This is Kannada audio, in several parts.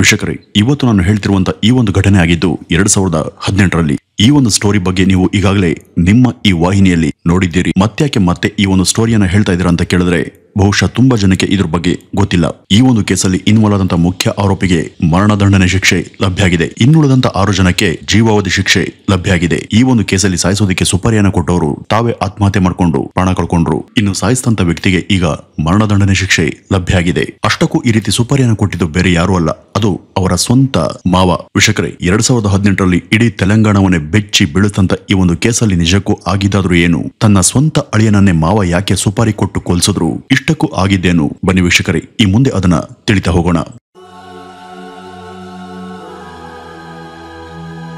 ವೀಕ್ಷಕರೇ, ಇವತ್ತು ನಾನು ಹೇಳ್ತಿರುವಂತ ಈ ಒಂದು ಘಟನೆ ಆಗಿದ್ದು 2018ರಲ್ಲಿ. ಈ ಒಂದು ಸ್ಟೋರಿ ಬಗ್ಗೆ ನೀವು ಈಗಾಗಲೇ ನಿಮ್ಮ ಈ ವಾಹಿನಿಯಲ್ಲಿ ನೋಡಿದ್ದೀರಿ. ಮತ್ತೆ ಈ ಒಂದು ಸ್ಟೋರಿಯನ್ನ ಹೇಳ್ತಾ ಇದ್ದೀರಾ ಅಂತ ಕೇಳಿದ್ರೆ ಬಹುಶಃ ತುಂಬಾ ಜನಕ್ಕೆ ಇದ್ರ ಬಗ್ಗೆ ಗೊತ್ತಿಲ್ಲ. ಈ ಒಂದು ಕೇಸಲ್ಲಿ ಇನ್ವಾಲ್ವ್ ಆದಂತ ಮುಖ್ಯ ಆರೋಪಿಗೆ ಮರಣದಂಡನೆ ಶಿಕ್ಷೆ ಲಭ್ಯ ಆಗಿದೆ. ಇನ್ನುಳಿದಂತ 6 ಜನಕ್ಕೆ ಜೀವಾವಧಿ ಶಿಕ್ಷೆ ಲಭ್ಯ ಆಗಿದೆ. ಈ ಒಂದು ಕೇಸಲ್ಲಿ ಸಾಯಿಸೋದಕ್ಕೆ ಸುಪಾರಿಯನ್ನ ಕೊಟ್ಟವರು ತಾವೇ ಆತ್ಮಹತ್ಯೆ ಮಾಡಿಕೊಂಡು ಪ್ರಾಣ ಕಳ್ಕೊಂಡ್ರು. ಇನ್ನು ಸಾಯಿಸಿದಂತ ವ್ಯಕ್ತಿಗೆ ಈಗ ಮರಣದಂಡನೆ ಶಿಕ್ಷೆ ಲಭ್ಯ ಆಗಿದೆ. ಅಷ್ಟಕ್ಕೂ ಈ ರೀತಿ ಸುಪಾರಿಯನ್ನ ಕೊಟ್ಟಿದ್ದು ಬೇರೆ ಯಾರು ಅಲ್ಲ, ಅದು ಅವರ ಸ್ವಂತ ಮಾವ. ವೀಕ್ಷಕರೇ, 2018ರಲ್ಲಿ ಇಡೀ ತೆಲಂಗಾಣವನ್ನೇ ಬೆಚ್ಚಿ ಬೀಳುತ್ತಂತ ಈ ಒಂದು ಕೇಸಲ್ಲಿ ನಿಜಕ್ಕೂ ಆಗಿದ್ದಾದ್ರೂ ಏನು? ತನ್ನ ಸ್ವಂತ ಅಳಿಯನನ್ನೇ ಮಾವ ಯಾಕೆ ಸುಪಾರಿ ಕೊಟ್ಟು ಕೊಲ್ಸಿದ್ರು? ಇಷ್ಟಕ್ಕೂ ಆಗಿದ್ದೇನು? ಬನ್ನಿ ವೀಕ್ಷಕರೇ, ಈ ಮುಂದೆ ಅದನ್ನ ತಿಳಿತಾ ಹೋಗೋಣ.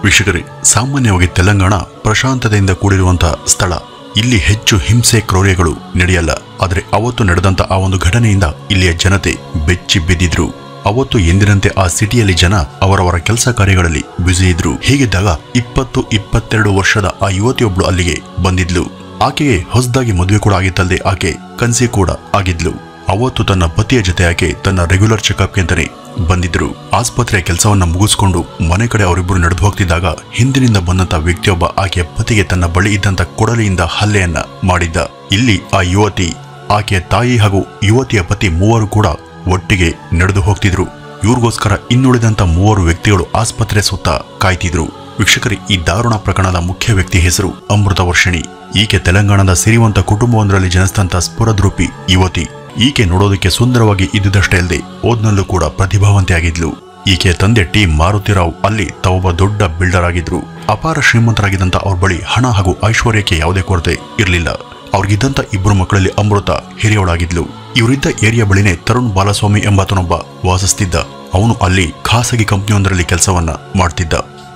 ವೀಕ್ಷಕರೇ, ಸಾಮಾನ್ಯವಾಗಿ ತೆಲಂಗಾಣ ಪ್ರಶಾಂತತೆಯಿಂದ ಕೂಡಿರುವಂತಹ ಸ್ಥಳ. ಇಲ್ಲಿ ಹೆಚ್ಚು ಹಿಂಸೆ ಕ್ರೌರ್ಯಗಳು ನಡೆಯಲ್ಲ. ಆದ್ರೆ ಅವತ್ತು ನಡೆದಂತ ಆ ಒಂದು ಘಟನೆಯಿಂದ ಇಲ್ಲಿಯ ಜನತೆ ಬೆಚ್ಚಿ ಬಿದ್ದಿದ್ರು. ಅವತ್ತು ಎಂದಿನಂತೆ ಆ ಸಿಟಿಯಲ್ಲಿ ಜನ ಅವರವರ ಕೆಲಸ ಕಾರ್ಯಗಳಲ್ಲಿ ಬ್ಯುಸಿ ಇದ್ರು. ಹೀಗಿದ್ದಾಗ 22 ವರ್ಷದ ಆ ಯುವತಿಯೊಬ್ಳು ಅಲ್ಲಿಗೆ ಬಂದಿದ್ಲು. ಆಕೆಗೆ ಹೊಸದಾಗಿ ಮದುವೆ ಕೂಡ ಆಗಿತ್ತಲ್ಲದೆ ಆಕೆ ಕನ್ಸಿ ಕೂಡ ಆಗಿದ್ಲು. ಅವತ್ತು ತನ್ನ ಪತಿಯ ಜೊತೆ ಆಕೆ ತನ್ನ ರೆಗ್ಯುಲರ್ ಚೆಕ್ಅಪ್ಗೆ ಅಂತಾನೆ ಬಂದಿದ್ರು. ಆಸ್ಪತ್ರೆಯ ಕೆಲಸವನ್ನ ಮುಗಿಸ್ಕೊಂಡು ಮನೆ ಕಡೆ ಅವರಿಬ್ಬರು ನಡೆದು ಹೋಗ್ತಿದ್ದಾಗ ಹಿಂದಿನಿಂದ ಬಂದಂತ ವ್ಯಕ್ತಿಯೊಬ್ಬ ಆಕೆಯ ಪತಿಗೆ ತನ್ನ ಬಳಿ ಇದ್ದಂತ ಕೊಡಲಿಯಿಂದ ಹಲ್ಲೆಯನ್ನ ಮಾಡಿದ್ದ. ಇಲ್ಲಿ ಆ ಯುವತಿ, ಆಕೆಯ ತಾಯಿ ಹಾಗೂ ಯುವತಿಯ ಪತಿ ಮೂವರು ಕೂಡ ಒಟ್ಟಿಗೆ ನಡೆದು ಹೋಗ್ತಿದ್ರು. ಇವ್ರಿಗೋಸ್ಕರ ಇನ್ನುಳಿದಂತ 3 ವ್ಯಕ್ತಿಗಳು ಆಸ್ಪತ್ರೆ ಸುತ್ತ ಕಾಯ್ತಿದ್ರು. ವೀಕ್ಷಕರೇ, ಈ ದಾರುಣ ಪ್ರಕರಣದ ಮುಖ್ಯ ವ್ಯಕ್ತಿ ಹೆಸರು ಅಮೃತ ವರ್ಷಿಣಿ. ಈಕೆ ತೆಲಂಗಾಣದ ಸಿರಿವಂತ ಕುಟುಂಬವೊಂದರಲ್ಲಿ ಜನಿಸಿದಂತ ಸ್ಫುರದ್ರೂಪಿ ಯುವತಿ. ಈಕೆ ನೋಡೋದಕ್ಕೆ ಸುಂದರವಾಗಿ ಇದ್ದುದಷ್ಟೇ ಅಲ್ಲದೆ ಓದ್ನಲ್ಲೂ ಕೂಡ ಪ್ರತಿಭಾವಂತೆ ಆಗಿದ್ಲು. ಈಕೆಯ ತಂದೆ ಟಿ ಮಾರುತಿರಾವ್ ಅಲ್ಲಿ ತಾವೊಬ್ಬ ದೊಡ್ಡ ಬಿಲ್ಡರ್ ಆಗಿದ್ರು. ಅಪಾರ ಶ್ರೀಮಂತರಾಗಿದ್ದಂತ ಅವ್ರ ಬಳಿ ಹಣ ಹಾಗೂ ಐಶ್ವರ್ಯಕ್ಕೆ ಯಾವುದೇ ಕೊರತೆ ಇರಲಿಲ್ಲ. ಅವ್ರಿಗಿದ್ದಂತ 2 ಮಕ್ಕಳಲ್ಲಿ ಅಮೃತ ಹಿರಿಯವಳಾಗಿದ್ಲು. ಇವರಿದ್ದ ಏರಿಯಾ ಬಳಿನೇ ತರುಣ್ ಬಾಲಸ್ವಾಮಿ ಎಂಬಾತನೊಬ್ಬ ವಾಸಿಸ್ತಿದ್ದ. ಅವನು ಅಲ್ಲಿ ಖಾಸಗಿ ಕಂಪನಿಯೊಂದರಲ್ಲಿ ಕೆಲಸವನ್ನ ಮಾಡ್ತಿದ್ದ.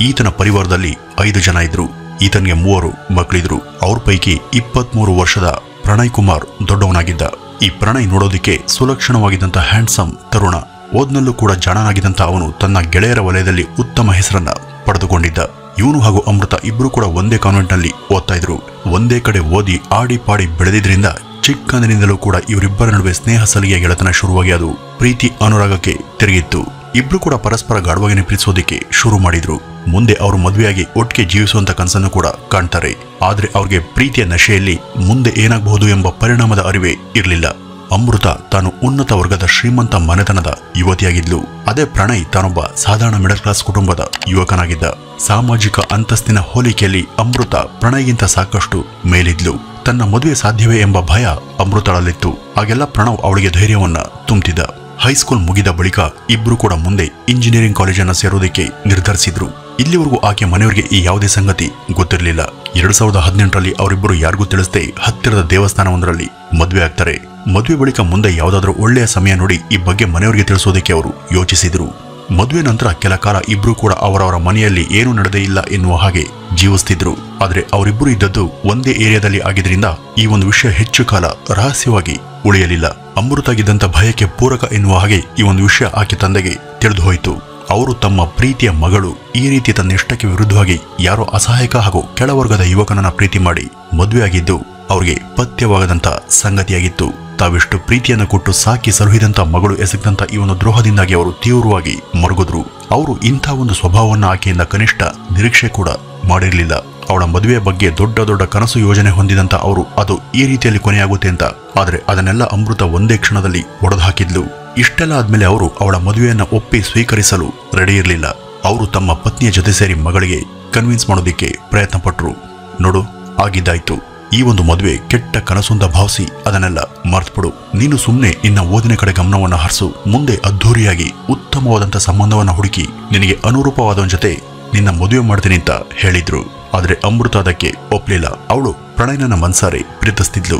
ಈತನ ಪರಿವಾರದಲ್ಲಿ 5 ಜನ ಇದ್ರು. ಈತನಿಗೆ 3 ಮಕ್ಕಳಿದ್ರು. ಅವ್ರ ಪೈಕಿ 23 ವರ್ಷದ ಪ್ರಣಯ್ ಕುಮಾರ್ ದೊಡ್ಡವನಾಗಿದ್ದ. ಈ ಪ್ರಣಯ್ ನೋಡೋದಿಕ್ಕೆ ಸುಲಕ್ಷಣವಾಗಿದ್ದಂತ ಹ್ಯಾಂಡ್ಸಮ್ ತರುಣ. ಓದ್ನಲ್ಲೂ ಕೂಡ ಜಾಣನಾಗಿದ್ದಂತ ಅವನು ತನ್ನ ಗೆಳೆಯರ ವಲಯದಲ್ಲಿ ಉತ್ತಮ ಹೆಸರನ್ನ ಪಡೆದುಕೊಂಡಿದ್ದ. ಇವನು ಹಾಗೂ ಅಮೃತ ಇಬ್ರು ಕೂಡ ಒಂದೇ ಕಾನ್ವೆಂಟ್ ನಲ್ಲಿ ಓದ್ತಾ ಇದ್ರು. ಒಂದೇ ಕಡೆ ಓದಿ ಆಡಿ ಪಾಡಿ ಬೆಳೆದಿದ್ರಿಂದ ಚಿಕ್ಕಂದಿನಿಂದಲೂ ಕೂಡ ಇವರಿಬ್ಬರ ನಡುವೆ ಸ್ನೇಹ ಸಲಿಗೆಯ ಗೆಳೆತನ ಶುರುವಾಗಿ ಅದು ಪ್ರೀತಿ ಅನುರಾಗಕ್ಕೆ ತಿರುಗಿತ್ತು. ಇಬ್ರು ಕೂಡ ಪರಸ್ಪರ ಗಾಢವಾಗಿ ಪ್ರೀತಿಸೋದಿಕ್ಕೆ ಶುರು ಮಾಡಿದ್ರು. ಮುಂದೆ ಅವರು ಮದುವೆಯಾಗಿ ಒಟ್ಟಿಗೆ ಜೀವಿಸುವಂತ ಕನಸನ್ನು ಕೂಡ ಕಾಣ್ತಾರೆ. ಆದ್ರೆ ಅವ್ರಿಗೆ ಪ್ರೀತಿಯ ನಶೆಯಲ್ಲಿ ಮುಂದೆ ಏನಾಗಬಹುದು ಎಂಬ ಪರಿಣಾಮದ ಅರಿವೇ ಇರಲಿಲ್ಲ. ಅಮೃತ ತಾನು ಉನ್ನತ ವರ್ಗದ ಶ್ರೀಮಂತ ಮನೆತನದ ಯುವತಿಯಾಗಿದ್ಲು. ಅದೇ ಪ್ರಣಯ್ ತಾನೊಬ್ಬ ಸಾಧಾರಣ ಮಿಡಲ್ ಕ್ಲಾಸ್ ಕುಟುಂಬದ ಯುವಕನಾಗಿದ್ದ. ಸಾಮಾಜಿಕ ಅಂತಸ್ತಿನ ಹೋಲಿಕೆಯಲ್ಲಿ ಅಮೃತ ಪ್ರಣಯ್ಗಿಂತ ಸಾಕಷ್ಟು ಮೇಲಿದ್ಲು. ತನ್ನ ಮದುವೆ ಸಾಧ್ಯವೇ ಎಂಬ ಭಯ ಅಮೃತಳಲ್ಲಿತ್ತು. ಆಗೆಲ್ಲ ಪ್ರಣವ್ ಅವಳಿಗೆ ಧೈರ್ಯವನ್ನ ತುಂಬುತ್ತಿದ್ದ. ಹೈಸ್ಕೂಲ್ ಮುಗಿದ ಬಳಿಕ ಇಬ್ರು ಕೂಡ ಮುಂದೆ ಇಂಜಿನಿಯರಿಂಗ್ ಕಾಲೇಜನ್ನ ಸೇರೋದಕ್ಕೆ ನಿರ್ಧರಿಸಿದ್ರು. ಇಲ್ಲಿವರೆಗೂ ಆಕೆ ಮನೆಯವರಿಗೆ ಈ ಯಾವುದೇ ಸಂಗತಿ ಗೊತ್ತಿರಲಿಲ್ಲ. 2018ರಲ್ಲಿ ಅವರಿಬ್ಬರು ಯಾರಿಗೂ ತಿಳಿಸದೆ ಹತ್ತಿರದ ದೇವಸ್ಥಾನವೊಂದರಲ್ಲಿ ಮದುವೆ ಆಗ್ತಾರೆ. ಮದುವೆ ಬಳಿಕ ಮುಂದೆ ಯಾವುದಾದ್ರೂ ಒಳ್ಳೆಯ ಸಮಯ ನೋಡಿ ಈ ಬಗ್ಗೆ ಮನೆಯವರಿಗೆ ತಿಳಿಸೋದಕ್ಕೆ ಅವರು ಯೋಚಿಸಿದ್ರು. ಮದುವೆ ನಂತರ ಕೆಲ ಕಾಲ ಇಬ್ರು ಕೂಡ ಅವರವರ ಮನೆಯಲ್ಲಿ ಏನೂ ನಡೆದೇ ಇಲ್ಲ ಎನ್ನುವ ಹಾಗೆ ಜೀವಿಸ್ತಿದ್ರು. ಆದ್ರೆ ಅವರಿಬ್ಬರು ಇದ್ದದ್ದು ಒಂದೇ ಏರಿಯಾದಲ್ಲಿ ಆಗಿದ್ರಿಂದ ಈ ಒಂದು ವಿಷಯ ಹೆಚ್ಚು ಕಾಲ ರಹಸ್ಯವಾಗಿ ಉಳಿಯಲಿಲ್ಲ. ಅಮೃತಾಗಿದ್ದಂತ ಭಯಕ್ಕೆ ಪೂರಕ ಎನ್ನುವ ಹಾಗೆ ಈ ಒಂದು ವಿಷಯ ಆಕೆ ತಂದೆಗೆ ತಿಳಿದು ಹೋಯಿತು. ಅವರು ತಮ್ಮ ಪ್ರೀತಿಯ ಮಗಳು ಈ ರೀತಿ ತನ್ನ ಇಷ್ಟಕ್ಕೆ ವಿರುದ್ಧವಾಗಿ ಯಾರೋ ಅಸಹಾಯಕ ಹಾಗೂ ಕೆಳವರ್ಗದ ಯುವಕನನ್ನ ಪ್ರೀತಿ ಮಾಡಿ ಮದುವೆಯಾಗಿದ್ದು ಅವ್ರಿಗೆ ಪಥ್ಯವಾಗದಂತ ಸಂಗತಿಯಾಗಿತ್ತು. ತಾವಿಷ್ಟು ಪ್ರೀತಿಯನ್ನು ಕೊಟ್ಟು ಸಾಕಿ ಸಲುಹಿದಂತ ಮಗಳು ಎಸಗಿದಂತ ಈ ಒಂದು ದ್ರೋಹದಿಂದಾಗಿ ಅವರು ತೀವ್ರವಾಗಿ ಮರುಗಿದ್ರು. ಅವರು ಇಂಥ ಒಂದು ಸ್ವಭಾವವನ್ನು ಆಕೆಯಿಂದ ಕನಿಷ್ಠ ನಿರೀಕ್ಷೆ ಕೂಡ ಮಾಡಿರಲಿಲ್ಲ. ಅವಳ ಮದುವೆಯ ಬಗ್ಗೆ ದೊಡ್ಡ ಕನಸು ಯೋಜನೆ ಹೊಂದಿದಂತ ಅವರು ಅದು ಈ ರೀತಿಯಲ್ಲಿ ಕೊನೆಯಾಗುತ್ತೆ ಅಂತ. ಆದ್ರೆ ಅದನ್ನೆಲ್ಲ ಅಮೃತ ಒಂದೇ ಕ್ಷಣದಲ್ಲಿ ಒಡೆದುಹಾಕಿದ್ಲು. ಇಷ್ಟೆಲ್ಲ ಆದ್ಮೇಲೆ ಅವರು ಅವಳ ಮದುವೆಯನ್ನ ಒಪ್ಪಿ ಸ್ವೀಕರಿಸಲು ರೆಡಿ ಇರಲಿಲ್ಲ. ಅವರು ತಮ್ಮ ಪತ್ನಿಯ ಜೊತೆ ಸೇರಿ ಮಗಳಿಗೆ ಕನ್ವಿನ್ಸ್ ಮಾಡೋದಿಕ್ಕೆ ಪ್ರಯತ್ನ ಪಟ್ರು. ನೋಡು, ಆಗಿದ್ದಾಯ್ತು. ಈ ಒಂದು ಮದುವೆ ಕೆಟ್ಟ ಕನಸು ಅಂತ ಭಾವಿಸಿ ಅದನ್ನೆಲ್ಲ ಮರ್ತ್ಬಿಡು. ನೀನು ಸುಮ್ಮನೆ ನಿನ್ನ ಓದಿನ ಕಡೆ ಗಮನವನ್ನ ಹರಿಸು. ಮುಂದೆ ಅದ್ಧೂರಿಯಾಗಿ ಉತ್ತಮವಾದಂತ ಸಂಬಂಧವನ್ನ ಹುಡುಕಿ ನಿನಗೆ ಅನುರೂಪವಾದವನ ಜೊತೆ ನಿನ್ನ ಮದುವೆ ಮಾಡ್ತೀನಿ ಅಂತ ಹೇಳಿದ್ರು. ಆದ್ರೆ ಅಮೃತ ಅದಕ್ಕೆ ಒಪ್ಲಿಲ್ಲ. ಅವಳು ಪ್ರಣಯನ ಮನ್ಸಾರೆ ಪ್ರೀತಿಸ್ತಿದ್ಲು.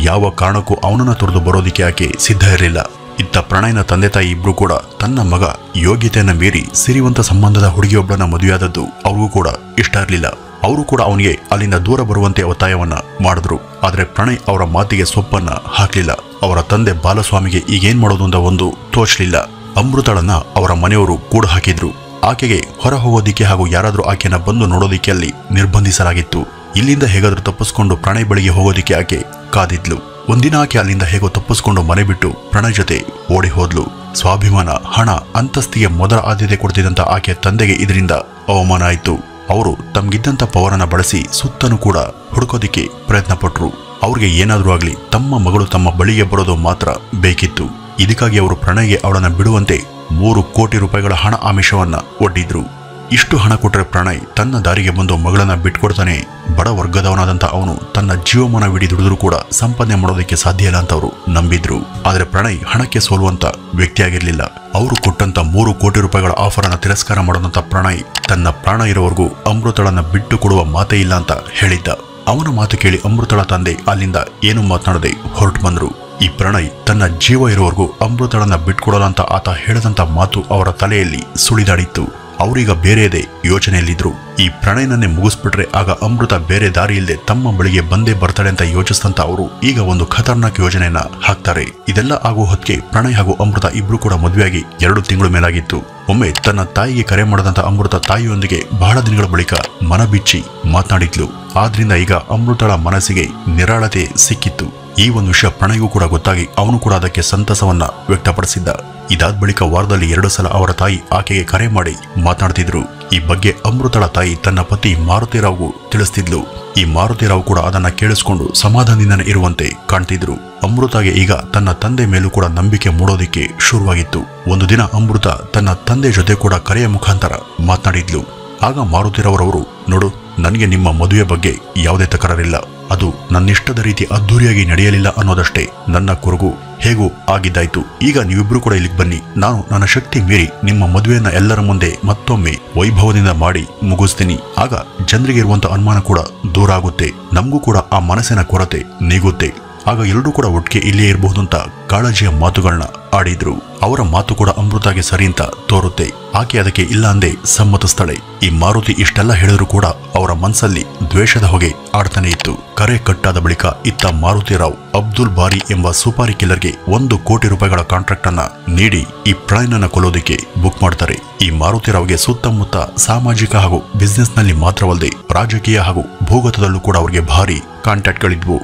ಯಾವ ಕಾರಣಕ್ಕೂ ಅವನನ್ನ ತೊರೆದು ಬರೋದಿಕ್ಕೆ ಆಕೆ ಸಿದ್ಧ ಇರಲಿಲ್ಲ. ಇತ್ತ ಪ್ರಣಯನ ತಂದೆ ತಾಯಿ ಇಬ್ರು ಕೂಡ ತನ್ನ ಮಗ ಯೋಗ್ಯತೆಯನ್ನ ಮೀರಿ ಸಿರಿವಂತ ಸಂಬಂಧದ ಹುಡುಗಿಯೊಬ್ಬಳನ್ನ ಮದುವೆಯಾದದ್ದು ಅವ್ರಿಗೂ ಕೂಡ ಇಷ್ಟ ಇರಲಿಲ್ಲ. ಅವರು ಕೂಡ ಅವನಿಗೆ ಅಲ್ಲಿಂದ ದೂರ ಬರುವಂತೆ ಒತ್ತಾಯವನ್ನ ಮಾಡಿದ್ರು. ಆದ್ರೆ ಪ್ರಣಯ್ ಅವರ ಮಾತಿಗೆ ಸೊಪ್ಪನ್ನ ಹಾಕ್ಲಿಲ್ಲ. ಅವರ ತಂದೆ ಬಾಲಸ್ವಾಮಿಗೆ ಈಗೇನ್ ಮಾಡೋದು ಅಂತ ಒಂದು ತೋಚಲಿಲ್ಲ. ಅಮೃತಳನ್ನ ಅವರ ಮನೆಯವರು ಕೂಡ ಹಾಕಿದ್ರು. ಆಕೆಗೆ ಹೊರ ಹೋಗೋದಿಕ್ಕೆ ಹಾಗೂ ಯಾರಾದ್ರೂ ಆಕೆಯನ್ನ ಬಂದು ನೋಡೋದಿಕ್ಕೆ ಅಲ್ಲಿ ನಿರ್ಬಂಧಿಸಲಾಗಿತ್ತು. ಇಲ್ಲಿಂದ ಹೇಗಾದ್ರೂ ತಪ್ಪಿಸ್ಕೊಂಡು ಪ್ರಣಯ್ ಬಳಿಗೆ ಹೋಗೋದಿಕ್ಕೆ ಆಕೆ ಕಾದಿದ್ಲು. ಒಂದಿನ ಆಕೆ ಅಲ್ಲಿಂದ ಹೇಗೋ ತಪ್ಪಿಸ್ಕೊಂಡು ಮನೆ ಬಿಟ್ಟು ಪ್ರಣಯ್ ಜೊತೆ ಓಡಿ ಹೋದ್ಲು. ಸ್ವಾಭಿಮಾನ, ಹಣ, ಅಂತಸ್ತಿಗೆ ಮೊದಲ ಆದ್ಯತೆ ಕೊಡ್ತಿದ್ದಂತ ಆಕೆಯ ತಂದೆಗೆ ಇದರಿಂದ ಅವಮಾನ ಆಯಿತು. ಅವರು ತಮ್ಗಿದ್ದಂತ ಪವರನ್ನ ಬಳಸಿ ಸುತ್ತನೂ ಕೂಡ ಹುಡುಕೋದಿಕ್ಕೆ ಪ್ರಯತ್ನ ಪಟ್ರು. ಅವ್ರಿಗೆ ಏನಾದ್ರೂ ಆಗ್ಲಿ ತಮ್ಮ ಮಗಳು ತಮ್ಮ ಬಳಿಗೆ ಬರೋದು ಮಾತ್ರ ಬೇಕಿತ್ತು. ಇದಕ್ಕಾಗಿ ಅವರು ಪ್ರಣಯ್ಗೆ ಅವಳನ್ನ ಬಿಡುವಂತೆ 3 ಕೋಟಿ ರೂಪಾಯಿಗಳ ಹಣ ಆಮಿಷವನ್ನ ಒಡ್ಡಿದ್ರು. ಇಷ್ಟು ಹಣ ಕೊಟ್ಟರೆ ಪ್ರಣಯ್ ತನ್ನ ದಾರಿಗೆ ಬಂದು ಮಗಳನ್ನ ಬಿಟ್ಕೊಡ್ತಾನೆ. ಬಡ ವರ್ಗದವನಾದಂತ ಅವನು ತನ್ನ ಜೀವಮಾನವಿಡೀ ದುಡಿದ್ರೂ ಕೂಡ ಸಂಪಾದನೆ ಮಾಡೋದಕ್ಕೆ ಸಾಧ್ಯ ಇಲ್ಲ ಅಂತ ಅವರು ನಂಬಿದ್ರು. ಆದ್ರೆ ಪ್ರಣಯ್ ಹಣಕ್ಕೆ ಸೋಲುವಂತ ವ್ಯಕ್ತಿಯಾಗಿರ್ಲಿಲ್ಲ. ಅವರು ಕೊಟ್ಟಂತ 3 ಕೋಟಿ ರೂಪಾಯಿಗಳ ಆಫರ್ ಅನ್ನ ತಿರಸ್ಕಾರ ಮಾಡೋದಂತ ಪ್ರಣಯ್ ತನ್ನ ಪ್ರಾಣ ಇರೋವರೆಗೂ ಅಮೃತಳನ್ನ ಬಿಟ್ಟು ಕೊಡುವ ಮಾತೇ ಇಲ್ಲ ಅಂತ ಹೇಳಿದ್ದ. ಅವನ ಮಾತು ಕೇಳಿ ಅಮೃತಳ ತಂದೆ ಅಲ್ಲಿಂದ ಏನು ಮಾತನಾಡದೆ ಹೊರಟು ಬಂದ್ರು. ಈ ಪ್ರಣಯ್ ತನ್ನ ಜೀವ ಇರುವವರೆಗೂ ಅಮೃತಳನ್ನ ಬಿಟ್ಕೊಡಲ್ಲ ಅಂತ ಆತ ಹೇಳಿದಂತ ಮಾತು ಅವರ ತಲೆಯಲ್ಲಿ ಸುಳಿದಾಡಿತ್ತು. ಅವರೀಗ ಬೇರೆಯದೇ ಯೋಚನೆಯಲ್ಲಿದ್ರು. ಈ ಪ್ರಣಯನನ್ನೇ ಮುಗಿಸ್ಬಿಟ್ರೆ ಆಗ ಅಮೃತ ಬೇರೆ ದಾರಿ ಇಲ್ಲದೆ ತಮ್ಮ ಬಳಿಗೆ ಬಂದೇ ಬರ್ತಾಳೆ ಅಂತ ಯೋಚಿಸಿದಂತ ಅವರು ಈಗ ಒಂದು ಖತರ್ನಾಕ್ ಯೋಜನೆಯನ್ನ ಹಾಕ್ತಾರೆ. ಇದೆಲ್ಲ ಆಗುವ ಹೊತ್ತಿಗೆ ಪ್ರಣಯ್ ಹಾಗೂ ಅಮೃತ ಇಬ್ರು ಕೂಡ ಮದುವೆಯಾಗಿ 2 ತಿಂಗಳು ಮೇಲಾಗಿತ್ತು. ಒಮ್ಮೆ ತನ್ನ ತಾಯಿಗೆ ಕರೆ ಮಾಡದಂತ ಅಮೃತ ತಾಯಿಯೊಂದಿಗೆ ಬಹಳ ದಿನಗಳ ಬಳಿಕ ಮನ ಬಿಚ್ಚಿ ಮಾತನಾಡಿದ್ಲು. ಆದ್ರಿಂದ ಈಗ ಅಮೃತಳ ಮನಸ್ಸಿಗೆ ನಿರಾಳತೆ ಸಿಕ್ಕಿತ್ತು. ಈ ಒಂದು ವಿಷಯ ಪ್ರಣಯ್ಗೂ ಕೂಡ ಗೊತ್ತಾಗಿ ಅವನು ಕೂಡ ಅದಕ್ಕೆ ಸಂತಸವನ್ನ ವ್ಯಕ್ತಪಡಿಸಿದ್ದ. ಇದಾದ ಬಳಿಕ ವಾರದಲ್ಲಿ 2 ಸಲ ಅವರ ತಾಯಿ ಆಕೆಗೆ ಕರೆ ಮಾಡಿ ಮಾತನಾಡ್ತಿದ್ರು. ಈ ಬಗ್ಗೆ ಅಮೃತಳ ತಾಯಿ ತನ್ನ ಪತಿ ಮಾರುತಿರಾವ್ಗೂ ತಿಳಿಸ್ತಿದ್ಲು. ಈ ಮಾರುತಿರಾವ್ ಕೂಡ ಅದನ್ನ ಕೇಳಿಸ್ಕೊಂಡು ಸಮಾಧಾನದಿಂದನೇ ಇರುವಂತೆ ಕಾಣ್ತಿದ್ರು. ಅಮೃತಗೆ ಈಗ ತನ್ನ ತಂದೆ ಮೇಲೂ ಕೂಡ ನಂಬಿಕೆ ಮೂಡೋದಿಕ್ಕೆ ಶುರುವಾಗಿತ್ತು. ಒಂದು ದಿನ ಅಮೃತ ತನ್ನ ತಂದೆ ಜೊತೆ ಕೂಡ ಕರೆಯ ಮುಖಾಂತರ ಮಾತನಾಡಿದ್ಲು. ಆಗ ಮಾರುತಿರವರವರು, ನೋಡು, ನನಗೆ ನಿಮ್ಮ ಮದುವೆ ಬಗ್ಗೆ ಯಾವುದೇ ತಕರಾರಿಲ್ಲ. ಅದು ನನ್ನಿಷ್ಟದ ರೀತಿ ಅದ್ದೂರಿಯಾಗಿ ನಡೆಯಲಿಲ್ಲ ಅನ್ನೋದಷ್ಟೇ ನನ್ನ ಕೊರಗು. ಹೇಗೂ ಆಗಿದ್ದಾಯ್ತು. ಈಗ ನೀವಿಬ್ರು ಕೂಡ ಇಲ್ಲಿಗೆ ಬನ್ನಿ. ನಾನು ನನ್ನ ಶಕ್ತಿ ಮೀರಿ ನಿಮ್ಮ ಮದುವೆಯನ್ನ ಎಲ್ಲರ ಮುಂದೆ ಮತ್ತೊಮ್ಮೆ ವೈಭವದಿಂದ ಮಾಡಿ ಮುಗಿಸ್ತೀನಿ. ಆಗ ಜನರಿಗೆ ಇರುವಂತ ಅನುಮಾನ ಕೂಡ ದೂರ ಆಗುತ್ತೆ. ನಮಗೂ ಕೂಡ ಆ ಮನಸ್ಸಿನ ಕೊರತೆ ನೀಗುತ್ತೆ. ಆಗ ಎಲ್ಲರೂ ಕೂಡ ಒಟ್ಟಿಗೆ ಇಲ್ಲೇ ಇರಬಹುದು ಅಂತ ಕಾಳಜಿಯ ಮಾತುಗಳನ್ನ ಆಡಿದ್ರು. ಅವರ ಮಾತು ಕೂಡ ಅಮೃತಗೆ ಸರಿ ಅಂತ ತೋರುತ್ತೆ. ಆಕೆ ಅದಕ್ಕೆ ಇಲ್ಲ ಅಂದೇ ಸಮ್ಮತಿಸ್ತಾಳೆ. ಈ ಮಾರುತಿ ಇಷ್ಟೆಲ್ಲ ಹೇಳಿದ್ರು ಕೂಡ ಅವರ ಮನಸ್ಸಲ್ಲಿ ದ್ವೇಷದ ಹೊಗೆ ಆಡ್ತಾನೆ ಇತ್ತು. ಕರೆ ಕಟ್ಟಾದ ಬಳಿಕ ಇತ್ತ ಮಾರುತಿರಾವ್ ಅಬ್ದುಲ್ ಬಾರಿ ಎಂಬ ಸುಪಾರಿ ಕಿಲ್ಲರ್ಗೆ 1 ಕೋಟಿ ರೂಪಾಯಿಗಳ ಕಾಂಟ್ರಾಕ್ಟ್ ಅನ್ನ ನೀಡಿ ಈ ಪ್ರಣಯನನ್ನ ಕೊಲ್ಲೋದಕ್ಕೆ ಬುಕ್ ಮಾಡ್ತಾರೆ. ಈ ಮಾರುತಿರಾವ್ಗೆ ಸುತ್ತಮುತ್ತ ಸಾಮಾಜಿಕ ಹಾಗೂ ಬಿಸ್ನೆಸ್ ನಲ್ಲಿ ಮಾತ್ರವಲ್ಲದೆ ರಾಜಕೀಯ ಹಾಗೂ ಭೂಗತದಲ್ಲೂ ಕೂಡ ಅವರಿಗೆ ಭಾರಿ ಕಾಂಟ್ಯಾಕ್ಟ್ಗಳಿದ್ವು.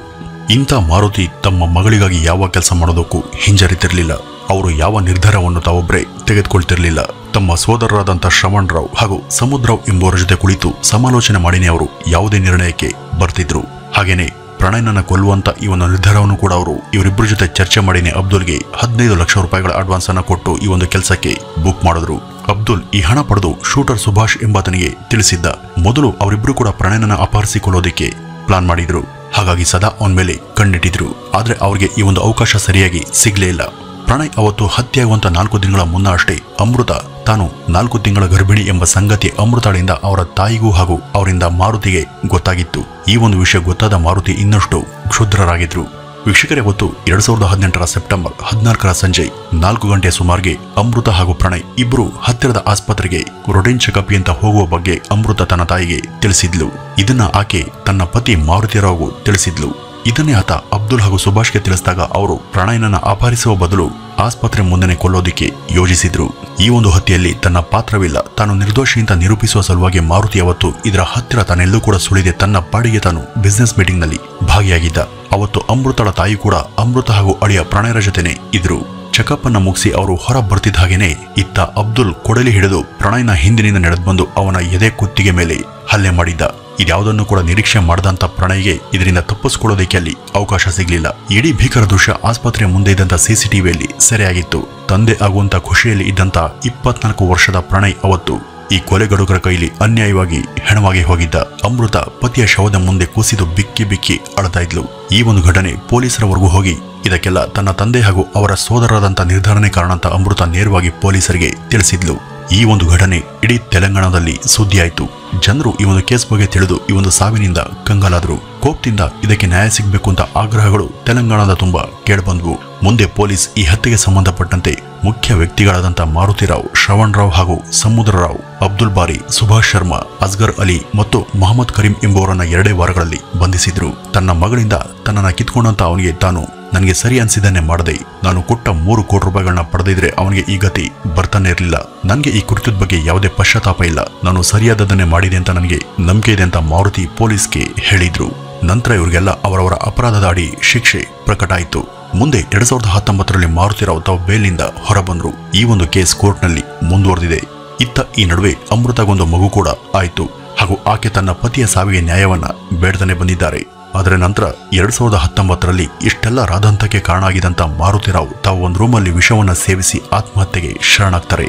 ಇಂಥ ಮಾರುತಿ ತಮ್ಮ ಮಗಳಿಗಾಗಿ ಯಾವ ಕೆಲಸ ಮಾಡೋದಕ್ಕೂ ಹಿಂಜರಿತಿರ್ಲಿಲ್ಲ. ಅವರು ಯಾವ ನಿರ್ಧಾರವನ್ನು ತಾವೊಬ್ಬರೇ ತೆಗೆದುಕೊಳ್ತಿರ್ಲಿಲ್ಲ. ತಮ್ಮ ಸೋದರರಾದಂಥ ಶ್ರವಣ್ ರಾವ್ ಹಾಗೂ ಸಮುದ್ರರಾವ್ ಎಂಬುವರ ಜೊತೆ ಕುಳಿತು ಸಮಾಲೋಚನೆ ಮಾಡಿನೇ ಅವರು ಯಾವುದೇ ನಿರ್ಣಯಕ್ಕೆ ಬರ್ತಿದ್ರು. ಹಾಗೇನೆ ಪ್ರಣಯನನ್ನ ಕೊಲ್ಲುವಂತ ಈ ಒಂದು ನಿರ್ಧಾರವನ್ನು ಕೂಡ ಅವರು ಇವರಿಬ್ಬರ ಜೊತೆ ಚರ್ಚೆ ಮಾಡಿನೇ ಅಬ್ದುಲ್ಗೆ 15 ಲಕ್ಷ ರೂಪಾಯಿಗಳ ಅಡ್ವಾನ್ಸ್ ಅನ್ನ ಕೊಟ್ಟು ಈ ಒಂದು ಕೆಲಸಕ್ಕೆ ಬುಕ್ ಮಾಡಿದ್ರು. ಅಬ್ದುಲ್ ಈ ಹಣ ಪಡೆದು ಶೂಟರ್ ಸುಭಾಷ್ ಎಂಬಾತನಿಗೆ ತಿಳಿಸಿದ್ದ. ಮೊದಲು ಅವರಿಬ್ರು ಕೂಡ ಪ್ರಣಯನನ್ನ ಅಪಹರಿಸಿಕೊಳ್ಳೋದಕ್ಕೆ ಪ್ಲಾನ್ ಮಾಡಿದ್ರು. ಹಾಗಾಗಿ ಸದಾ ಅವನ ಮೇಲೆ ಕಣ್ಣಿಟ್ಟಿದ್ರು. ಆದ್ರೆ ಅವ್ರಿಗೆ ಈ ಒಂದು ಅವಕಾಶ ಸರಿಯಾಗಿ ಸಿಗ್ಲೇ ಇಲ್ಲ. ಪ್ರಣಯ್ ಅವತ್ತು ಹತ್ಯೆಯಾಗುವಂತ 4 ದಿನಗಳ ಮುನ್ನ ಅಷ್ಟೇ ಅಮೃತ ತಾನು 4 ತಿಂಗಳ ಗರ್ಭಿಣಿ ಎಂಬ ಸಂಗತಿ ಅಮೃತಳಿಂದ ಅವರ ತಾಯಿಗೂ ಹಾಗೂ ಅವರಿಂದ ಮಾರುತಿಗೆ ಗೊತ್ತಾಗಿತ್ತು. ಈ ಒಂದು ವಿಷಯ ಗೊತ್ತಾದ ಮಾರುತಿ ಇನ್ನಷ್ಟು ಕ್ಷುದ್ರರಾಗಿದ್ರು. ವೀಕ್ಷಕರೇ, ಹೊತ್ತು 2018 ಸೆಪ್ಟೆಂಬರ್ 14 ಸಂಜೆ 4 ಗಂಟೆ ಸುಮಾರಿಗೆ ಅಮೃತ ಹಾಗೂ ಪ್ರಣಯ್ ಇಬ್ರು ಹತ್ತಿರದ ಆಸ್ಪತ್ರೆಗೆ ರೊಟೀನ್ ಚೆಕಪ್ ಅಂತ ಹೋಗುವ ಬಗ್ಗೆ ಅಮೃತ ತನ್ನ ತಾಯಿಗೆ ತಿಳಿಸಿದ್ಲು. ಇದನ್ನ ಆಕೆ ತನ್ನ ಪತಿ ಮಾರುತಿರಾವ್ಗೂ ತಿಳಿಸಿದ್ಲು. ಇದನ್ನೇ ಆತ ಅಬ್ದುಲ್ ಹಾಗೂ ಸುಭಾಷ್ಗೆ ತಿಳಿಸಿದಾಗ ಅವರು ಪ್ರಣಯನನ್ನ ಅಪಹರಿಸುವ ಬದಲು ಆಸ್ಪತ್ರೆ ಮುಂದೆನೆ ಕೊಲ್ಲೋದಿಕ್ಕೆ ಯೋಜಿಸಿದ್ರು. ಈ ಒಂದು ಹತ್ಯೆಯಲ್ಲಿ ತನ್ನ ಪಾತ್ರವಿಲ್ಲ, ತಾನು ನಿರ್ದೋಷಿ ಅಂತ ನಿರೂಪಿಸುವ ಸಲುವಾಗಿ ಮಾರುತಿ ಅವತ್ತು ಇದರ ಹತ್ತಿರ ತಾನೆಲ್ಲೂ ಕೂಡ ಸುಳಿದೆ ತನ್ನ ಪಾಡಿಗೆ ತಾನು ಬಿಸ್ನೆಸ್ ಮೀಟಿಂಗ್ ನಲ್ಲಿ ಭಾಗಿಯಾಗಿದ್ದ. ಅವತ್ತು ಅಮೃತಳ ತಾಯಿ ಕೂಡ ಅಮೃತ ಹಾಗೂ ಅಳಿಯ ಪ್ರಣಯರ ಜೊತೆನೆ ಇದ್ರು. ಚೆಕಪ್ ಅನ್ನ ಮುಗಿಸಿ ಅವರು ಹೊರ ಬರ್ತಿದ್ದ ಹಾಗೇನೆ ಇತ್ತ ಅಬ್ದುಲ್ ಕೊಡಲಿ ಹಿಡಿದು ಪ್ರಣಯನ ಹಿಂದಿನಿಂದ ನಡೆದು ಬಂದು ಅವನ ಎದೆ ಕುತ್ತಿಗೆ ಮೇಲೆ ಹಲ್ಲೆ ಮಾಡಿದ್ದ. ಇದ್ಯಾವುದನ್ನು ಕೂಡ ನಿರೀಕ್ಷೆ ಮಾಡದಂತ ಪ್ರಣಯ್ಗೆ ಇದರಿಂದ ತಪ್ಪಿಸಿಕೊಳ್ಳೋದಕ್ಕೆ ಅಲ್ಲಿ ಅವಕಾಶ ಸಿಗ್ಲಿಲ್ಲ. ಇಡೀ ಭೀಕರ ದೃಶ್ಯ ಆಸ್ಪತ್ರೆಯ ಮುಂದೆ ಇದ್ದಂತ ಸಿಸಿಟಿವಿಯಲ್ಲಿ ಸೆರೆಯಾಗಿತ್ತು. ತಂದೆ ಆಗುವಂತ ಖುಷಿಯಲ್ಲಿ ಇದ್ದಂತ 24 ವರ್ಷದ ಪ್ರಣಯ್ ಅವತ್ತು ಈ ಕೊಲೆಗಡುಕರ ಕೈಲಿ ಅನ್ಯಾಯವಾಗಿ ಹೆಣವಾಗಿ ಹೋಗಿದ್ದ. ಅಮೃತ ಪತಿಯ ಶವದ ಮುಂದೆ ಕುಸಿದು ಬಿಕ್ಕಿ ಬಿಕ್ಕಿ ಅಳ್ತಾ ಇದ್ಲು. ಈ ಒಂದು ಘಟನೆ ಪೊಲೀಸರವರೆಗೂ ಹೋಗಿ ಇದಕ್ಕೆಲ್ಲ ತನ್ನ ತಂದೆ ಹಾಗೂ ಅವರ ಸೋದರರಾದಂತ ನಿರ್ಧಾರನೇ ಕಾರಣ ಅಂತ ಅಮೃತ ನೇರವಾಗಿ ಪೊಲೀಸರಿಗೆ ತಿಳಿಸಿದ್ಲು. ಈ ಒಂದು ಘಟನೆ ಇಡೀ ತೆಲಂಗಾಣದಲ್ಲಿ ಸುದ್ದಿಯಾಯಿತು. ಜನರು ಈ ಒಂದು ಕೇಸ್ ಬಗ್ಗೆ ತಿಳಿದು ಈ ಒಂದು ಸಾವಿನಿಂದ ಕಂಗಾಲಾದ್ರು. ಕೋಪದಿಂದ ಇದಕ್ಕೆ ನ್ಯಾಯ ಸಿಗಬೇಕು ಅಂತ ಆಗ್ರಹಗಳು ತೆಲಂಗಾಣದ ತುಂಬಾ ಕೇಳಿಬಂದ್ವು. ಮುಂದೆ ಪೊಲೀಸ್ ಈ ಹತ್ಯೆಗೆ ಸಂಬಂಧಪಟ್ಟಂತೆ ಮುಖ್ಯ ವ್ಯಕ್ತಿಗಳಾದಂಥ ಮಾರುತಿರಾವ್, ಶ್ರವಣ್ ರಾವ್ ಹಾಗೂ ಸಮುದ್ರರಾವ್, ಅಬ್ದುಲ್ ಬಾರಿ, ಸುಭಾಷ್ ಶರ್ಮಾ, ಅಸ್ಗರ್ ಅಲಿ ಮತ್ತು ಮೊಹಮ್ಮದ್ ಕರೀಂ ಎಂಬುವರನ್ನ 2 ವಾರಗಳಲ್ಲಿ ಬಂಧಿಸಿದ್ರು. ತನ್ನ ಮಗಳಿಂದ ತನ್ನನ್ನ ಕಿತ್ಕೊಂಡಂತ ಅವನಿಗೆ ತಾನು ನನಗೆ ಸರಿ ಅನ್ಸಿದ್ದನ್ನೇ ಮಾಡದೆ ನಾನು ಕೊಟ್ಟ 3 ಕೋಟಿ ರೂಪಾಯಿಗಳನ್ನ ಪಡೆದಿದ್ರೆ ಅವನಿಗೆ ಈ ಗತಿ ಬರ್ತಾನೆ ಇರಲಿಲ್ಲ. ನನಗೆ ಈ ಕೃತ್ಯದ ಬಗ್ಗೆ ಯಾವುದೇ ಪಶ್ಚಾತ್ತಾಪ ಇಲ್ಲ. ನಾನು ಸರಿಯಾದದನ್ನೇ ಮಾಡಿದೆ ಅಂತ ನನಗೆ ನಂಬಿಕೆ ಇದೆ ಅಂತ ಮಾರುತಿ ಪೊಲೀಸ್ಗೆ ಹೇಳಿದ್ರು. ನಂತರ ಇವರಿಗೆಲ್ಲ ಅವರವರ ಅಪರಾಧದ ಅಡಿ ಶಿಕ್ಷೆ ಪ್ರಕಟ ಆಯಿತು. ಮುಂದೆ 2019ರಲ್ಲಿ ಮಾರುತಿರಾವ್ ತಾವು ಬೇಲ್ನಿಂದ ಹೊರಬಂದ್ರು. ಈ ಒಂದು ಕೇಸ್ ಕೋರ್ಟ್ನಲ್ಲಿ ಮುಂದುವರೆದಿದೆ. ಇತ್ತ ಈ ನಡುವೆ ಅಮೃತಗೊಂದು ಮಗು ಕೂಡ ಆಯಿತು ಹಾಗೂ ಆಕೆ ತನ್ನ ಪತಿಯ ಸಾವಿಗೆ ನ್ಯಾಯವನ್ನ ಬೇಡದನೆ ಬಂದಿದ್ದಾರೆ. ಆದರೆ ನಂತರ 2019ರಲ್ಲಿ ಇಷ್ಟೆಲ್ಲ ರಾದಂತಕ್ಕೆ ಕಾರಣ ಆಗಿದಂತ ಮಾರುತಿರಾವ್ ತಾವು ಒಂದು ರೂಮಲ್ಲಿ ವಿಷವನ್ನ ಸೇವಿಸಿ ಆತ್ಮಹತ್ಯೆಗೆ ಶರಣಾಗ್ತಾರೆ.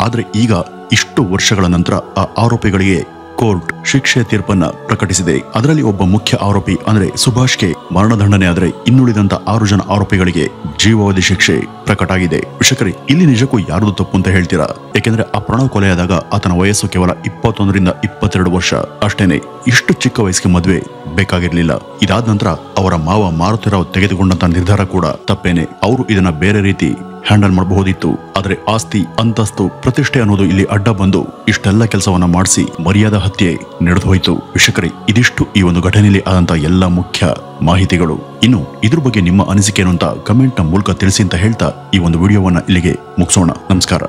ಆದ್ರೆ ಈಗ ಇಷ್ಟು ವರ್ಷಗಳ ನಂತರ ಆ ಆರೋಪಿಗಳಿಗೆ ಕೋರ್ಟ್ ಶಿಕ್ಷೆ ತೀರ್ಪನ್ನ ಪ್ರಕಟಿಸಿದೆ. ಅದರಲ್ಲಿ ಒಬ್ಬ ಮುಖ್ಯ ಆರೋಪಿ ಅಂದ್ರೆ ಸುಭಾಷ್ಗೆ ಮರಣದಂಡನೆ ಆದರೆ ಇನ್ನುಳಿದಂತ 6 ಜನ ಆರೋಪಿಗಳಿಗೆ ಜೀವಾವಧಿ ಶಿಕ್ಷೆ ಪ್ರಕಟ ಆಗಿದೆ. ವೀಕ್ಷಕರೇ, ಇಲ್ಲಿ ನಿಜಕ್ಕೂ ಯಾರದು ತಪ್ಪು ಅಂತ ಹೇಳ್ತೀರಾ? ಯಾಕೆಂದ್ರೆ ಆ ಪ್ರಣವ್ ಕೊಲೆಯಾದಾಗ ಆತನ ವಯಸ್ಸು ಕೇವಲ 21ರಿಂದ 22 ವರ್ಷ ಅಷ್ಟೇನೆ. ಇಷ್ಟು ಚಿಕ್ಕ ವಯಸ್ಸಿಗೆ ಮದುವೆ ಬೇಕಾಗಿರ್ಲಿಲ್ಲ. ಇದಾದ ನಂತರ ಅವರ ಮಾವ ಮಾರುತಿರಾವ್ ತೆಗೆದುಕೊಂಡಂತ ನಿರ್ಧಾರ ಕೂಡ ತಪ್ಪೇನೆ. ಅವರು ಇದನ್ನ ಬೇರೆ ರೀತಿ ಹ್ಯಾಂಡಲ್ ಮಾಡಬಹುದಿತ್ತು. ಆದ್ರೆ ಆಸ್ತಿ, ಅಂತಸ್ತು, ಪ್ರತಿಷ್ಠೆ ಅನ್ನೋದು ಇಲ್ಲಿ ಅಡ್ಡ ಬಂದು ಇಷ್ಟೆಲ್ಲ ಕೆಲಸವನ್ನ ಮಾಡಿಸಿ ಮರ್ಯಾದಾ ಹತ್ಯೆ ನಡೆದು ಹೋಯಿತು. ವೀಕ್ಷಕರೇ, ಇದಿಷ್ಟು ಈ ಒಂದು ಘಟನೆಯಲ್ಲಿ ಆದಂತ ಎಲ್ಲ ಮುಖ್ಯ ಮಾಹಿತಿಗಳು. ಇನ್ನು ಇದ್ರ ಬಗ್ಗೆ ನಿಮ್ಮ ಅನಿಸಿಕೆ ಏನು ಅಂತ ಕಮೆಂಟ್ ನ ಮೂಲಕ ತಿಳಿಸಿ ಅಂತ ಹೇಳ್ತಾ ಈ ಒಂದು ವಿಡಿಯೋವನ್ನ ಇಲ್ಲಿಗೆ ಮುಗಿಸೋಣ. ನಮಸ್ಕಾರ.